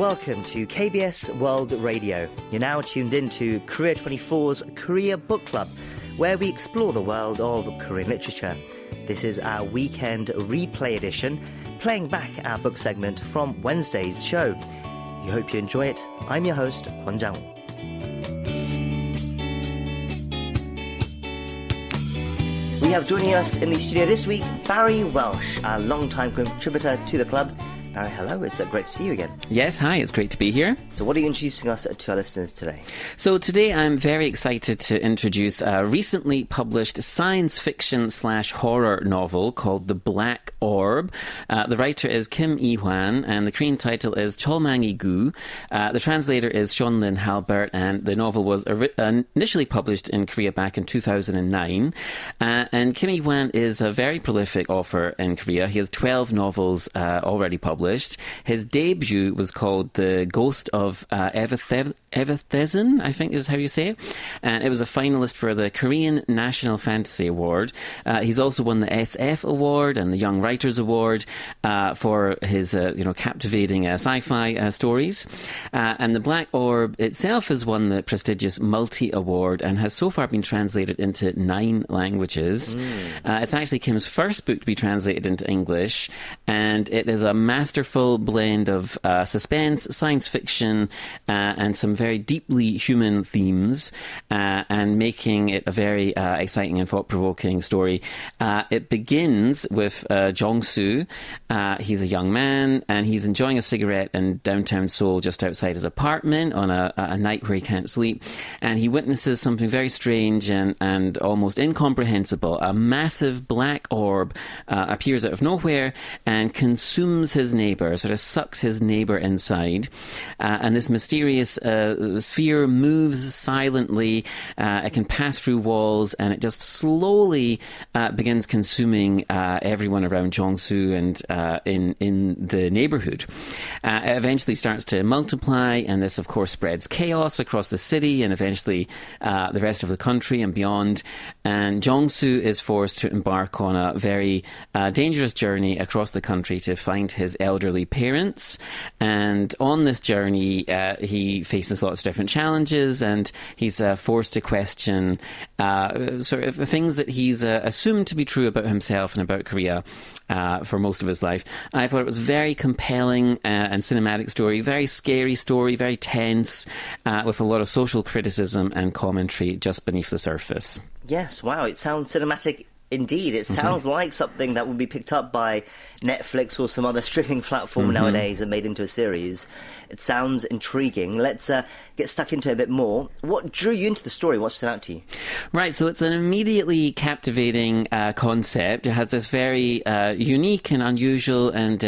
Welcome to KBS World Radio. You're now tuned in to Korea24's Korea Book Club, where we explore the world of Korean literature. This is our weekend replay edition, playing back our book segment from Wednesday's show. We hope you enjoy it. I'm your host, Kwon Jang-woo. We have joining us in the studio this week, Barry Welsh, our long-time contributor to the club. Barry, hello. It's great to see you again. Yes, hi. It's great to be here. So what are you introducing us to our listeners today? So today I'm very excited to introduce a recently published science fiction/horror novel called The Black Orb. The writer is Kim Ewhan, and the Korean title is Cholmangi Gu. The translator is Sean Lin Halbert, and the novel was initially published in Korea back in 2009. And Kim Ewhan is a very prolific author in Korea. He has 12 novels already published. His debut was called The Ghost of Evathesin, I think is how you say it. And it was a finalist for the Korean National Fantasy Award. He's also won the SF Award and the Young Writers Award for his captivating sci-fi stories. And The Black Orb itself has won the prestigious Multi Award and has so far been translated into 9 languages. It's actually Kim's first book to be translated into English, and it is a masterful blend of suspense, science fiction, and some very deeply human themes, and making it a very exciting and thought-provoking story. It begins with Jong-soo. He's a young man, and he's enjoying a cigarette in downtown Seoul just outside his apartment on a night where he can't sleep, and he witnesses something very strange and almost incomprehensible. A massive black orb appears out of nowhere and consumes his neighbour, sort of sucks his neighbour inside. And this mysterious sphere moves silently. It can pass through walls, and it just slowly begins consuming everyone around Jong-soo and in the neighbourhood. It eventually starts to multiply, and this, of course, spreads chaos across the city and eventually the rest of the country and beyond. And Jong-soo is forced to embark on a very dangerous journey across the country to find his elderly parents. And on this journey, he faces lots of different challenges, and he's forced to question sort of things that he's assumed to be true about himself and about Korea for most of his life. I thought it was very compelling and cinematic story, very scary story, very tense, with a lot of social criticism and commentary just beneath the surface. Yes, wow, it sounds cinematic indeed. It sounds like something that would be picked up by Netflix or some other streaming platform nowadays and made into a series. It sounds intriguing. Let's get stuck into it a bit more. What drew you into the story? What stood out to you? Right, so it's an immediately captivating concept. It has this very unique and unusual and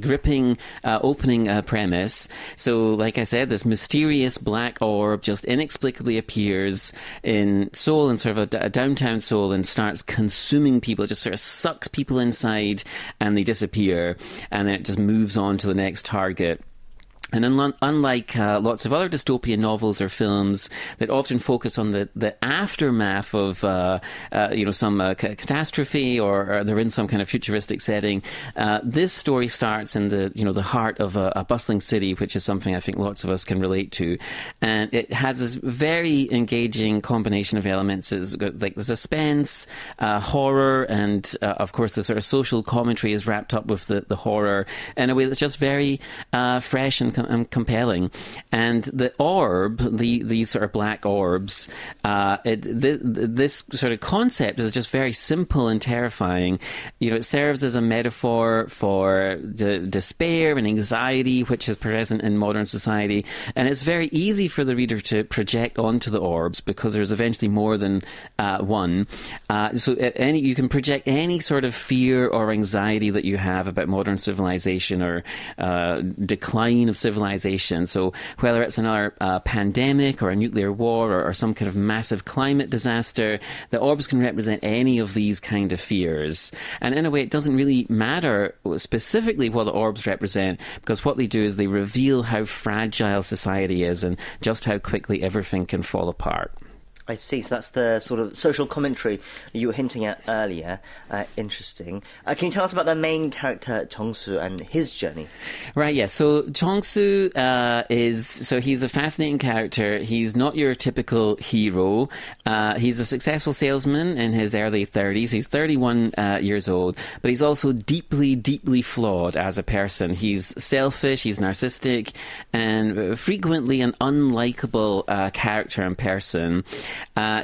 gripping opening premise. So, like I said, this mysterious black orb just inexplicably appears in Seoul, in sort of a downtown Seoul, and starts consuming people. It just sort of sucks people inside, and they disappear, and then it just moves on to the next target. And unlike lots of other dystopian novels or films that often focus on the aftermath of some catastrophe, or they're in some kind of futuristic setting, this story starts in the heart of a bustling city, which is something I think lots of us can relate to. And it has this very engaging combination of elements. It's got like the suspense, horror, and of course the sort of social commentary is wrapped up with the horror in a way that's just very fresh and compelling. And the orb, these sort of black orbs, this sort of concept is just very simple and terrifying. It serves as a metaphor for the despair and anxiety which is present in modern society, and it's very easy for the reader to project onto the orbs because there's eventually more than one. So you can project any sort of fear or anxiety that you have about modern civilization or decline of civilization. So whether it's another pandemic or a nuclear war or some kind of massive climate disaster, the orbs can represent any of these kind of fears. And in a way, it doesn't really matter specifically what the orbs represent, because what they do is they reveal how fragile society is and just how quickly everything can fall apart. I see. So that's the sort of social commentary you were hinting at earlier. Interesting. Can you tell us about the main character, Chong-soo, and his journey? Right, yeah. So Chong-soo he's a fascinating character. He's not your typical hero. He's a successful salesman in his early 30s. He's 31 years old, but he's also deeply, deeply flawed as a person. He's selfish, he's narcissistic, and frequently an unlikable character and person.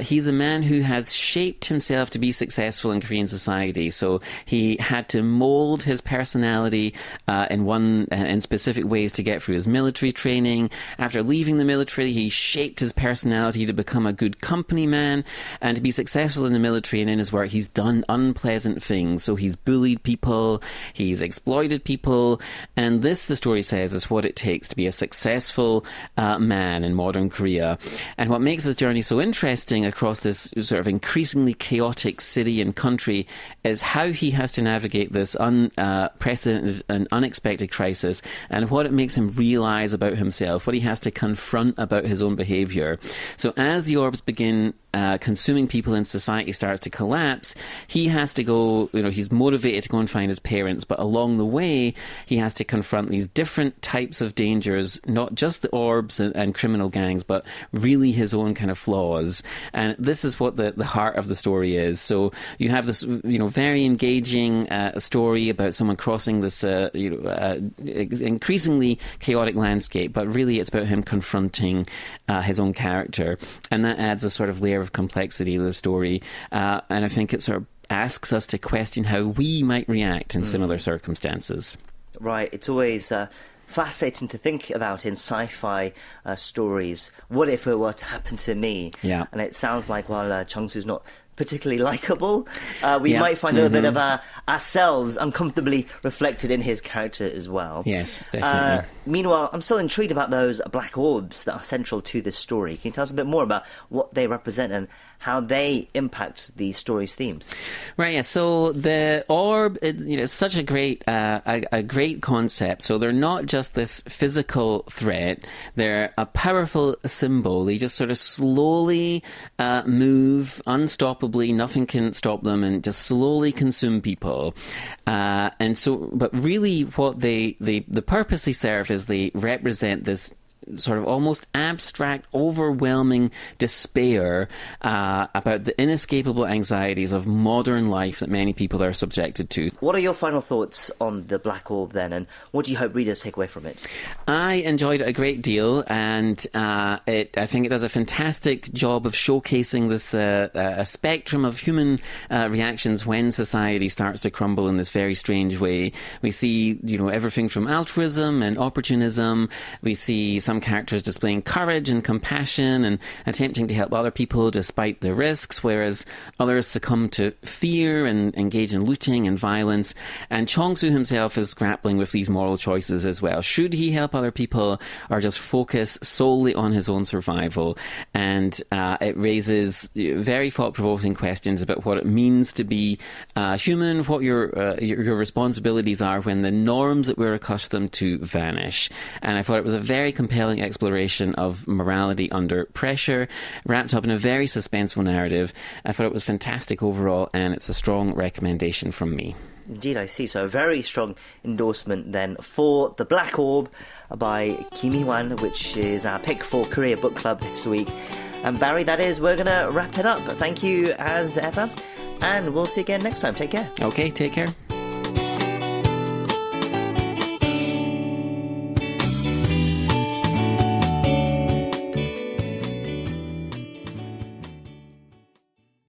He's a man who has shaped himself to be successful in Korean society. So he had to mold his personality in specific ways to get through his military training. After leaving the military, he shaped his personality to become a good company man. And to be successful in the military and in his work, he's done unpleasant things. So he's bullied people, he's exploited people. And this, the story says, is what it takes to be a successful man in modern Korea. And what makes his journey so interesting across this sort of increasingly chaotic city and country is how he has to navigate this unprecedented and unexpected crisis, and what it makes him realise about himself, what he has to confront about his own behaviour. So as the orbs begin consuming people and society starts to collapse, he has to go, he's motivated to go and find his parents, but along the way, he has to confront these different types of dangers, not just the orbs and criminal gangs, but really his own kind of flaws. And this is what the heart of the story is. So you have this, very engaging story about someone crossing this, increasingly chaotic landscape, but really it's about him confronting his own character. And that adds a sort of layer of complexity to the story. And I think it sort of asks us to question how we might react in similar circumstances. Right. It's always fascinating to think about in sci-fi stories. What if it were to happen to me? Yeah. And it sounds like while Chong-soo's not particularly likable, we might find a little bit of ourselves uncomfortably reflected in his character as well. Yes, definitely. Meanwhile, I'm still intrigued about those black orbs that are central to this story. Can you tell us a bit more about what they represent and how they impact the story's themes? Right, yeah. So the orb, it's such a great concept. So they're not just this physical threat; they're a powerful symbol. They just sort of slowly move unstoppably. Nothing can stop them, and just slowly consume people. But really, what the purpose they serve is they represent this sort of almost abstract, overwhelming despair about the inescapable anxieties of modern life that many people are subjected to. What are your final thoughts on the Black Orb then, and what do you hope readers take away from it? I enjoyed it a great deal, and I think it does a fantastic job of showcasing this a spectrum of human reactions when society starts to crumble in this very strange way. We see, everything from altruism and opportunism. We see some characters displaying courage and compassion and attempting to help other people despite the risks, whereas others succumb to fear and engage in looting and violence. And Chong-soo himself is grappling with these moral choices as well. Should he help other people or just focus solely on his own survival? And it raises very thought-provoking questions about what it means to be human, what your responsibilities are when the norms that we're accustomed to vanish. And I thought it was a very compelling exploration of morality under pressure, wrapped up in a very suspenseful narrative. I thought it was fantastic overall, and it's a strong recommendation from me. Indeed, I see. So a very strong endorsement then for The Black Orb by Kim Ewhan, which is our pick for Korea Book Club this week. And Barry, that is, we're going to wrap it up. Thank you as ever, and we'll see you again next time. Take care. Okay, take care.